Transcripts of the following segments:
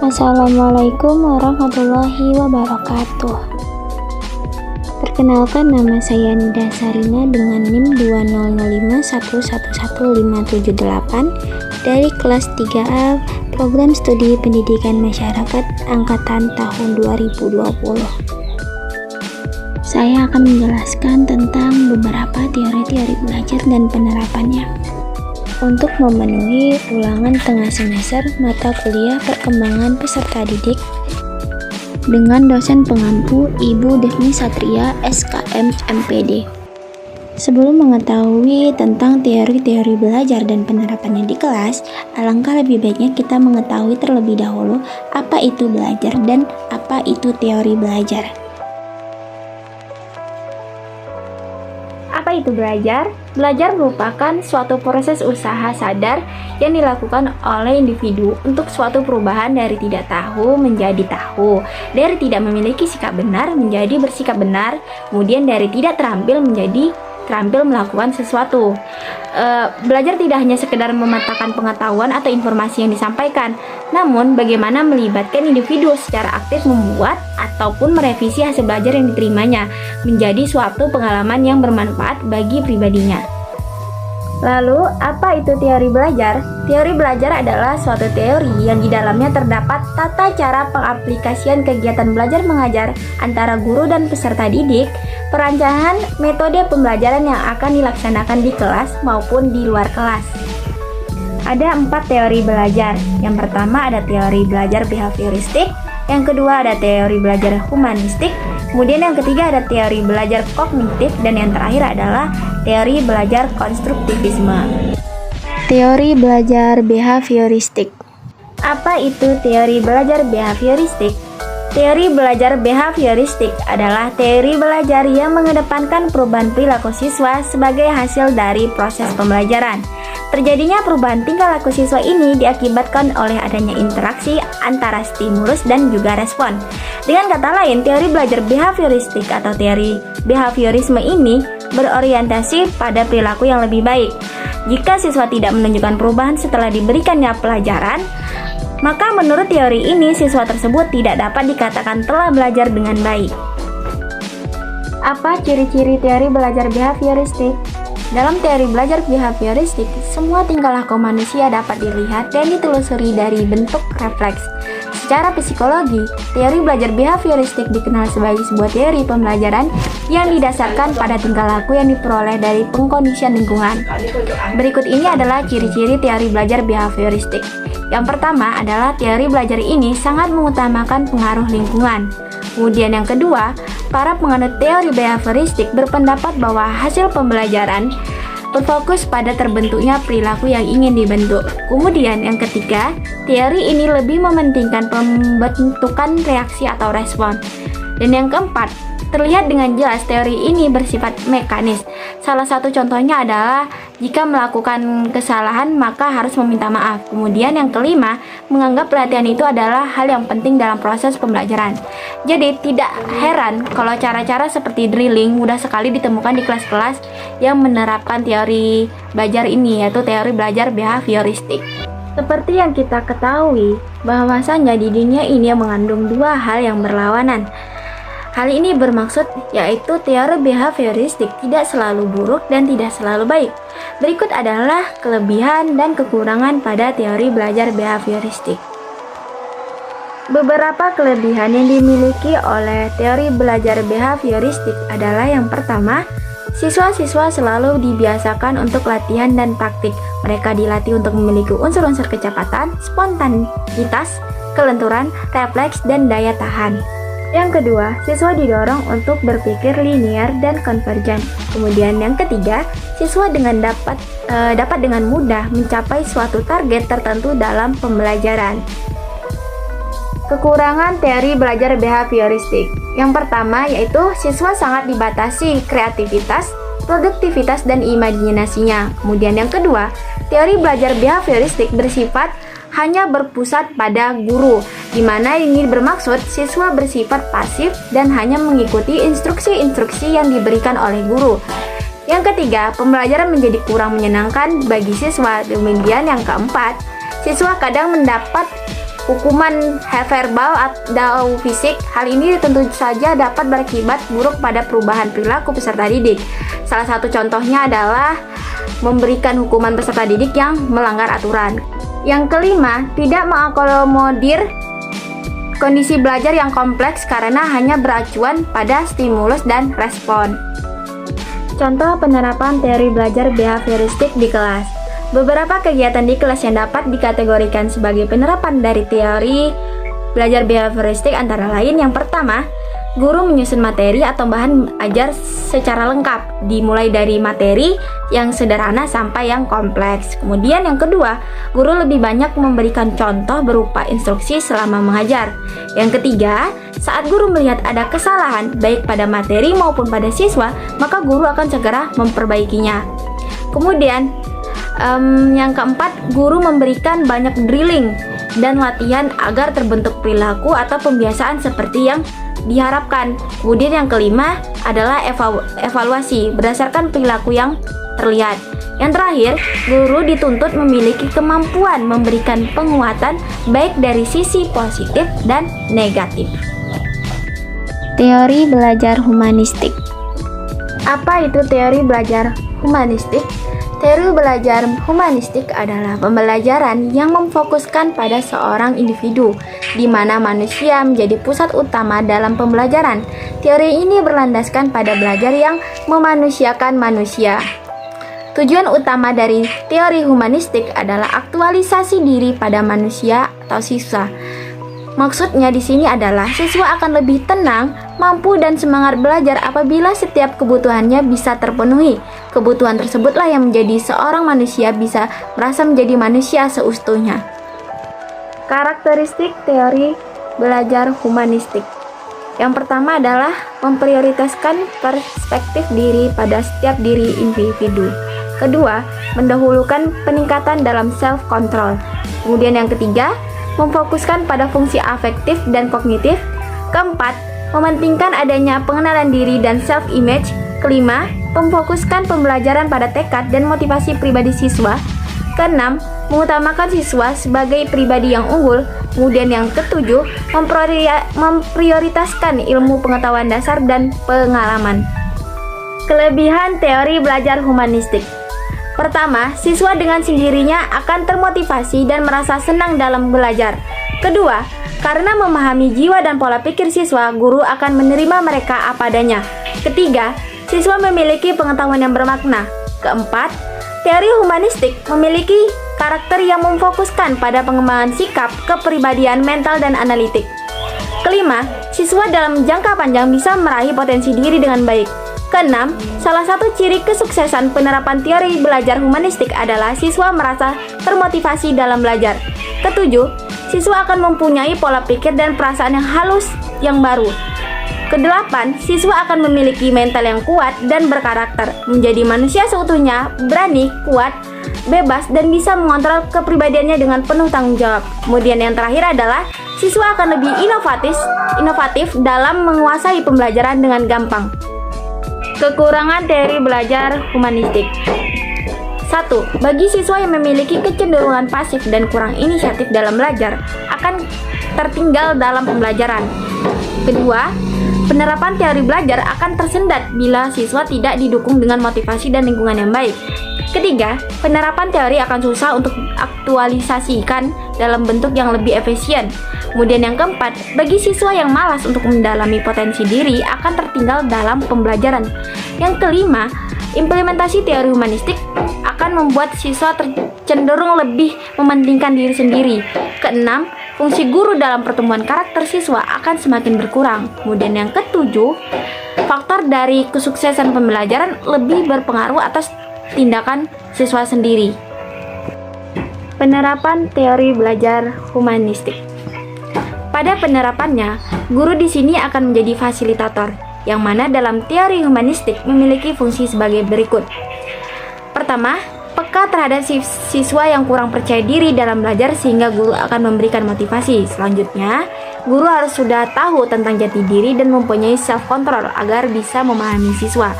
Assalamualaikum warahmatullahi wabarakatuh. Perkenalkan, nama saya Nida Sarina dengan NIM 205111578 dari kelas 3A Program Studi Pendidikan Masyarakat Angkatan tahun 2020. Saya akan menjelaskan tentang beberapa teori-teori belajar dan penerapannya. Untuk memenuhi ulangan tengah semester mata kuliah perkembangan peserta didik dengan dosen pengampu Ibu Devni Satria, SKM MPD. Sebelum mengetahui tentang teori-teori belajar dan penerapannya di kelas, alangkah lebih baiknya kita mengetahui terlebih dahulu apa itu belajar dan apa itu teori belajar. Apa itu belajar? Belajar merupakan suatu proses usaha sadar yang dilakukan oleh individu untuk suatu perubahan dari tidak tahu menjadi tahu, dari tidak memiliki sikap benar menjadi bersikap benar, kemudian dari tidak terampil menjadi terampil melakukan sesuatu. Belajar tidak hanya sekedar memetakan pengetahuan atau informasi yang disampaikan, namun bagaimana melibatkan individu secara aktif membuat ataupun merevisi hasil belajar yang diterimanya menjadi suatu pengalaman yang bermanfaat bagi pribadinya. Lalu, apa itu teori belajar? Teori belajar adalah suatu teori yang di dalamnya terdapat tata cara pengaplikasian kegiatan belajar mengajar antara guru dan peserta didik, perancangan metode pembelajaran yang akan dilaksanakan di kelas maupun di luar kelas. Ada 4 teori belajar. Yang pertama ada teori belajar behavioristik, yang kedua ada teori belajar humanistik, kemudian yang ketiga ada teori belajar kognitif, dan yang terakhir adalah teori belajar konstruktivisme. Teori belajar behavioristik. Apa itu teori belajar behavioristik? Teori belajar behavioristik adalah teori belajar yang mengedepankan perubahan perilaku siswa sebagai hasil dari proses pembelajaran. Terjadinya perubahan tingkah laku siswa ini diakibatkan oleh adanya interaksi antara stimulus dan juga respon. Dengan kata lain, teori belajar behavioristik atau teori behaviorisme ini berorientasi pada perilaku yang lebih baik. Jika siswa tidak menunjukkan perubahan setelah diberikannya pelajaran, maka menurut teori ini siswa tersebut tidak dapat dikatakan telah belajar dengan baik. Apa ciri-ciri teori belajar behavioristik? Dalam teori belajar behavioristik, semua tingkah laku manusia dapat dilihat dan ditelusuri dari bentuk refleks. Secara psikologi, teori belajar behavioristik dikenal sebagai sebuah teori pembelajaran yang didasarkan pada tingkah laku yang diperoleh dari pengkondisian lingkungan. Berikut ini adalah ciri-ciri teori belajar behavioristik. Yang pertama adalah teori belajar ini sangat mengutamakan pengaruh lingkungan. Kemudian yang kedua, para penganut teori behavioristik berpendapat bahwa hasil pembelajaran berfokus pada terbentuknya perilaku yang ingin dibentuk. Kemudian yang ketiga, teori ini lebih mementingkan pembentukan reaksi atau respon. Dan yang keempat, terlihat dengan jelas teori ini bersifat mekanis. Salah satu contohnya adalah jika melakukan kesalahan maka harus meminta maaf. Kemudian yang kelima, menganggap pelatihan itu adalah hal yang penting dalam proses pembelajaran. Jadi tidak heran kalau cara-cara seperti drilling mudah sekali ditemukan di kelas-kelas yang menerapkan teori belajar ini, yaitu teori belajar behavioristik. Seperti yang kita ketahui, bahwasanya di dunia ini mengandung dua hal yang berlawanan. Hal ini bermaksud yaitu teori behavioristik tidak selalu buruk dan tidak selalu baik. Berikut adalah kelebihan dan kekurangan pada teori belajar behavioristik. Beberapa kelebihan yang dimiliki oleh teori belajar behavioristik adalah yang pertama, siswa-siswa selalu dibiasakan untuk latihan dan praktik. Mereka dilatih untuk memiliki unsur-unsur kecepatan, spontanitas, kelenturan, refleks, dan daya tahan. Yang kedua, siswa didorong untuk berpikir linier dan konvergen. Kemudian yang ketiga, siswa dapat dengan mudah mencapai suatu target tertentu dalam pembelajaran. Kekurangan teori belajar behavioristik. Yang pertama yaitu siswa sangat dibatasi kreativitas, produktivitas, dan imajinasinya. Kemudian yang kedua, teori belajar behavioristik bersifat hanya berpusat pada guru, di mana ini bermaksud siswa bersifat pasif dan hanya mengikuti instruksi-instruksi yang diberikan oleh guru. Yang ketiga, pembelajaran menjadi kurang menyenangkan bagi siswa. Demikian yang keempat, siswa kadang mendapat hukuman verbal atau fisik. Hal ini tentu saja dapat berakibat buruk pada perubahan perilaku peserta didik. Salah satu contohnya adalah memberikan hukuman peserta didik yang melanggar aturan. Yang kelima, tidak mengakomodir kondisi belajar yang kompleks karena hanya beracuan pada stimulus dan respon. Contoh penerapan teori belajar behavioristik di kelas. Beberapa kegiatan di kelas yang dapat dikategorikan sebagai penerapan dari teori belajar behavioristik antara lain: yang pertama, guru menyusun materi atau bahan ajar secara lengkap, dimulai dari materi yang sederhana sampai yang kompleks. Kemudian yang kedua, guru lebih banyak memberikan contoh berupa instruksi selama mengajar. Yang ketiga, saat guru melihat ada kesalahan baik pada materi maupun pada siswa, maka guru akan segera memperbaikinya. Kemudian yang keempat, guru memberikan banyak drilling dan latihan agar terbentuk perilaku atau pembiasaan seperti yang diharapkan. Kemudian yang kelima adalah evaluasi berdasarkan perilaku yang terlihat. Yang terakhir, guru dituntut memiliki kemampuan memberikan penguatan baik dari sisi positif dan negatif. Teori belajar humanistik. Apa itu teori belajar humanistik? Teori belajar humanistik adalah pembelajaran yang memfokuskan pada seorang individu, di mana manusia menjadi pusat utama dalam pembelajaran. Teori ini berlandaskan pada belajar yang memanusiakan manusia. Tujuan utama dari teori humanistik adalah aktualisasi diri pada manusia atau siswa. Maksudnya di sini adalah siswa akan lebih tenang, mampu dan semangat belajar apabila setiap kebutuhannya bisa terpenuhi. Kebutuhan tersebutlah yang menjadi seorang manusia bisa merasa menjadi manusia seutuhnya. Karakteristik teori belajar humanistik. Yang pertama adalah memprioritaskan perspektif diri pada setiap diri individu. Kedua, mendahulukan peningkatan dalam self-control. Kemudian yang ketiga, memfokuskan pada fungsi afektif dan kognitif. Keempat, mementingkan adanya pengenalan diri dan self-image. Kelima, memfokuskan pembelajaran pada tekad dan motivasi pribadi siswa. Keenam, mengutamakan siswa sebagai pribadi yang unggul. Kemudian yang ketujuh, memprioritaskan ilmu pengetahuan dasar dan pengalaman. Kelebihan teori belajar humanistik. Pertama, siswa dengan sendirinya akan termotivasi dan merasa senang dalam belajar. Kedua, karena memahami jiwa dan pola pikir siswa, guru akan menerima mereka apa adanya. Ketiga, siswa memiliki pengetahuan yang bermakna. Keempat, teori humanistik memiliki karakter yang memfokuskan pada pengembangan sikap, kepribadian, mental, dan analitik. Kelima, siswa dalam jangka panjang bisa meraih potensi diri dengan baik. Keenam, salah satu ciri kesuksesan penerapan teori belajar humanistik adalah siswa merasa termotivasi dalam belajar. Ketujuh, siswa akan mempunyai pola pikir dan perasaan yang halus yang baru. Kedelapan, siswa akan memiliki mental yang kuat dan berkarakter, menjadi manusia seutuhnya, berani, kuat, bebas, dan bisa mengontrol kepribadiannya dengan penuh tanggung jawab. Kemudian yang terakhir adalah siswa akan lebih inovatif dalam menguasai pembelajaran dengan gampang. Kekurangan teori belajar humanistik. 1. Bagi siswa yang memiliki kecenderungan pasif dan kurang inisiatif dalam belajar, akan tertinggal dalam pembelajaran. Kedua, penerapan teori belajar akan tersendat bila siswa tidak didukung dengan motivasi dan lingkungan yang baik. Ketiga, penerapan teori akan susah untuk aktualisasikan dalam bentuk yang lebih efisien. Kemudian yang keempat, bagi siswa yang malas untuk mendalami potensi diri akan tertinggal dalam pembelajaran. Yang kelima, implementasi teori humanistik akan membuat siswa cenderung lebih mementingkan diri sendiri. Keenam, fungsi guru dalam pertumbuhan karakter siswa akan semakin berkurang. Kemudian yang ketujuh, faktor dari kesuksesan pembelajaran lebih berpengaruh atas tindakan siswa sendiri. Penerapan teori belajar humanistik. Pada penerapannya, guru di sini akan menjadi fasilitator, yang mana dalam teori humanistik memiliki fungsi sebagai berikut. Pertama, peka terhadap siswa yang kurang percaya diri dalam belajar sehingga guru akan memberikan motivasi. Selanjutnya, guru harus sudah tahu tentang jati diri dan mempunyai self-control agar bisa memahami siswa.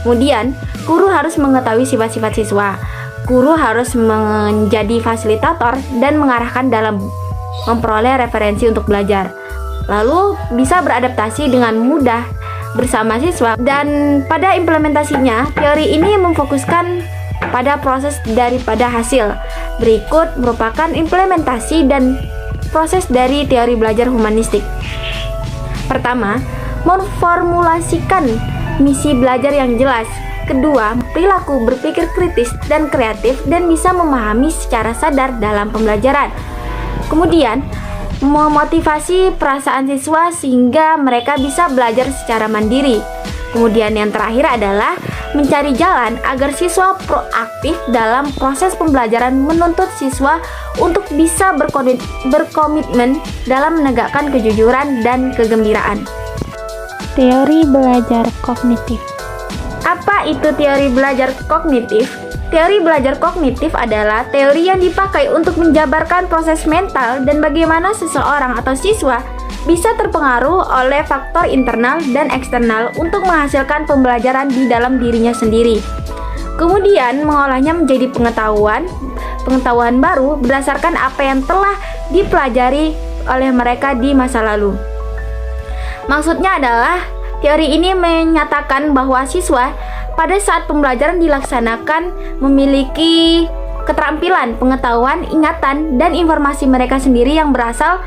Kemudian, guru harus mengetahui sifat-sifat siswa. Guru harus menjadi fasilitator dan mengarahkan dalam memperoleh referensi untuk belajar, lalu bisa beradaptasi dengan mudah bersama siswa. Dan pada implementasinya, teori ini memfokuskan pada proses daripada hasil. Berikut merupakan implementasi dan proses dari teori belajar humanistik. Pertama, memformulasikan misi belajar yang jelas. Kedua, perilaku berpikir kritis dan kreatif dan bisa memahami secara sadar dalam pembelajaran. Kemudian, memotivasi perasaan siswa sehingga mereka bisa belajar secara mandiri. Kemudian yang terakhir adalah mencari jalan agar siswa proaktif dalam proses pembelajaran, menuntut siswa untuk bisa berkomitmen dalam menegakkan kejujuran dan kegembiraan. Teori belajar kognitif. Apa itu teori belajar kognitif? Teori belajar kognitif adalah teori yang dipakai untuk menjabarkan proses mental dan bagaimana seseorang atau siswa bisa terpengaruh oleh faktor internal dan eksternal untuk menghasilkan pembelajaran di dalam dirinya sendiri. Kemudian mengolahnya menjadi pengetahuan baru berdasarkan apa yang telah dipelajari oleh mereka di masa lalu. Maksudnya adalah teori ini menyatakan bahwa siswa pada saat pembelajaran dilaksanakan memiliki keterampilan, pengetahuan, ingatan, dan informasi mereka sendiri yang berasal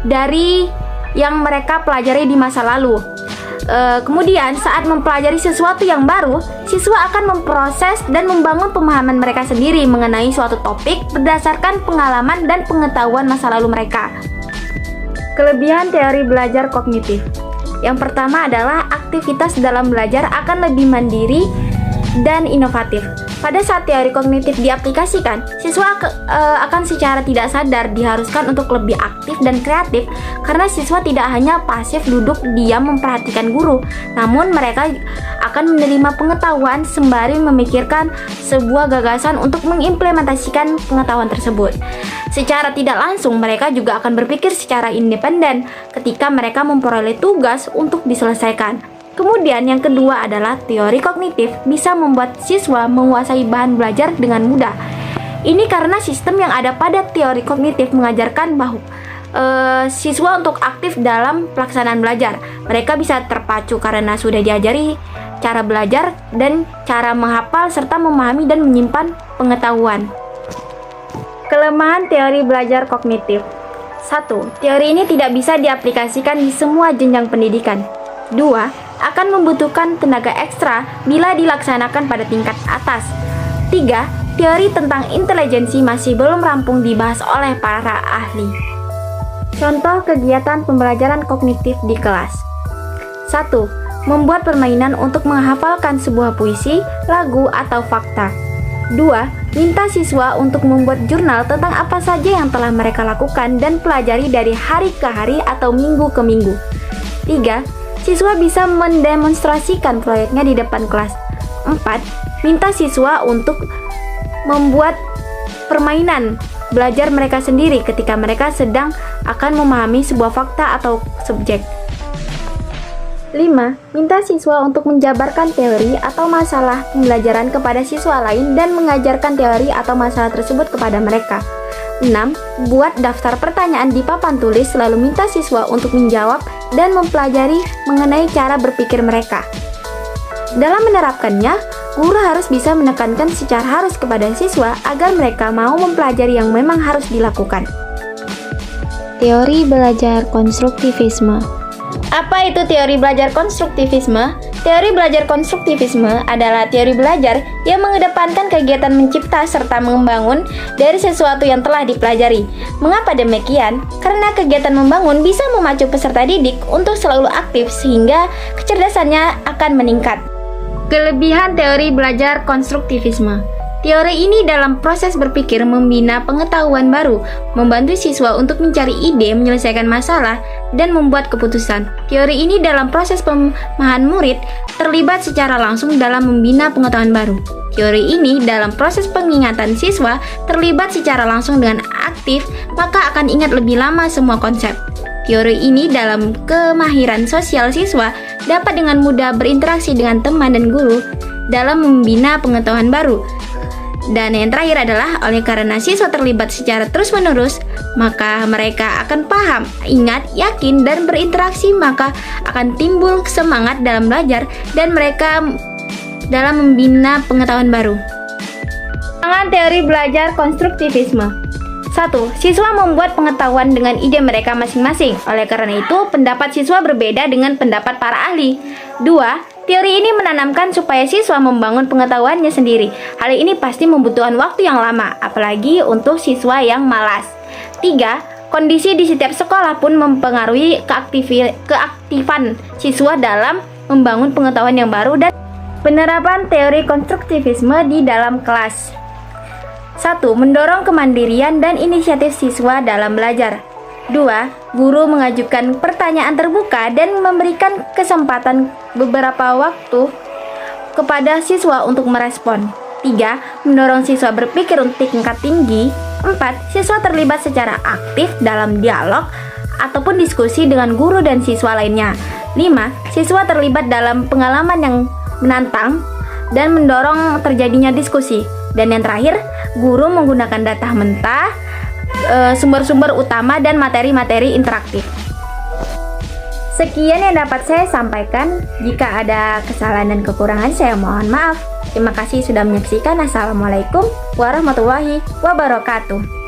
dari yang mereka pelajari di masa lalu. Kemudian saat mempelajari sesuatu yang baru, siswa akan memproses dan membangun pemahaman mereka sendiri mengenai suatu topik berdasarkan pengalaman dan pengetahuan masa lalu mereka. Kelebihan teori belajar kognitif. Yang pertama adalah aktivitas dalam belajar akan lebih mandiri dan inovatif. Pada saat teori kognitif diaplikasikan, siswa akan secara tidak sadar diharuskan untuk lebih aktif dan kreatif karena siswa tidak hanya pasif duduk diam memperhatikan guru, namun mereka akan menerima pengetahuan sembari memikirkan sebuah gagasan untuk mengimplementasikan pengetahuan tersebut. Secara tidak langsung, mereka juga akan berpikir secara independen ketika mereka memperoleh tugas untuk diselesaikan. Kemudian yang kedua adalah teori kognitif bisa membuat siswa menguasai bahan belajar dengan mudah. Ini karena sistem yang ada pada teori kognitif mengajarkan bahwa siswa untuk aktif dalam pelaksanaan belajar. Mereka bisa terpacu karena sudah diajari cara belajar dan cara menghafal serta memahami dan menyimpan pengetahuan. Kelemahan teori belajar kognitif. 1. Teori ini tidak bisa diaplikasikan di semua jenjang pendidikan. 2. Akan membutuhkan tenaga ekstra bila dilaksanakan pada tingkat atas. 3. Teori tentang intelijensi masih belum rampung dibahas oleh para ahli. Contoh kegiatan pembelajaran kognitif di kelas. 1. Membuat permainan untuk menghafalkan sebuah puisi, lagu, atau fakta. 2. Minta siswa untuk membuat jurnal tentang apa saja yang telah mereka lakukan dan pelajari dari hari ke hari atau minggu ke minggu. 3. Siswa bisa mendemonstrasikan proyeknya di depan kelas. 4. Minta siswa untuk membuat permainan belajar mereka sendiri ketika mereka sedang akan memahami sebuah fakta atau subjek. 5. Minta siswa untuk menjabarkan teori atau masalah pembelajaran kepada siswa lain dan mengajarkan teori atau masalah tersebut kepada mereka. 6. Buat daftar pertanyaan di papan tulis lalu minta siswa untuk menjawab dan mempelajari mengenai cara berpikir mereka. Dalam menerapkannya, guru harus bisa menekankan secara harus kepada siswa agar mereka mau mempelajari yang memang harus dilakukan. Teori belajar konstruktivisme. Apa itu teori belajar konstruktivisme? Teori belajar konstruktivisme adalah teori belajar yang mengedepankan kegiatan mencipta serta membangun dari sesuatu yang telah dipelajari. Mengapa demikian? Karena kegiatan membangun bisa memacu peserta didik untuk selalu aktif sehingga kecerdasannya akan meningkat. Kelebihan teori belajar konstruktivisme. Teori ini dalam proses berpikir membina pengetahuan baru, membantu siswa untuk mencari ide, menyelesaikan masalah, dan membuat keputusan. Teori ini dalam proses pemahaman murid terlibat secara langsung dalam membina pengetahuan baru. Teori ini dalam proses pengingatan siswa terlibat secara langsung dengan aktif, maka akan ingat lebih lama semua konsep. Teori ini dalam kemahiran sosial siswa dapat dengan mudah berinteraksi dengan teman dan guru dalam membina pengetahuan baru. Dan yang terakhir adalah oleh karena siswa terlibat secara terus-menerus, maka mereka akan paham, ingat, yakin, dan berinteraksi, maka akan timbul semangat dalam belajar dan mereka dalam membina pengetahuan baru. Pandangan teori belajar konstruktivisme. 1. Siswa membuat pengetahuan dengan ide mereka masing-masing. Oleh karena itu, pendapat siswa berbeda dengan pendapat para ahli. 2. Teori ini menanamkan supaya siswa membangun pengetahuannya sendiri. Hal ini pasti membutuhkan waktu yang lama, apalagi untuk siswa yang malas. 3. Kondisi di setiap sekolah pun mempengaruhi keaktifan siswa dalam membangun pengetahuan yang baru dan penerapan teori konstruktivisme di dalam kelas. 1. Mendorong kemandirian dan inisiatif siswa dalam belajar. 2. Guru mengajukan pertanyaan terbuka dan memberikan kesempatan beberapa waktu kepada siswa untuk merespon. 3. Mendorong siswa berpikir untuk tingkat tinggi. 4. Siswa terlibat secara aktif dalam dialog ataupun diskusi dengan guru dan siswa lainnya. 5. Siswa terlibat dalam pengalaman yang menantang dan mendorong terjadinya diskusi. Dan yang terakhir, guru menggunakan data mentah, sumber-sumber utama, dan materi-materi interaktif. Sekian yang dapat saya sampaikan. Jika ada kesalahan dan kekurangan, saya mohon maaf. Terima kasih sudah menyaksikan. Assalamualaikum warahmatullahi wabarakatuh.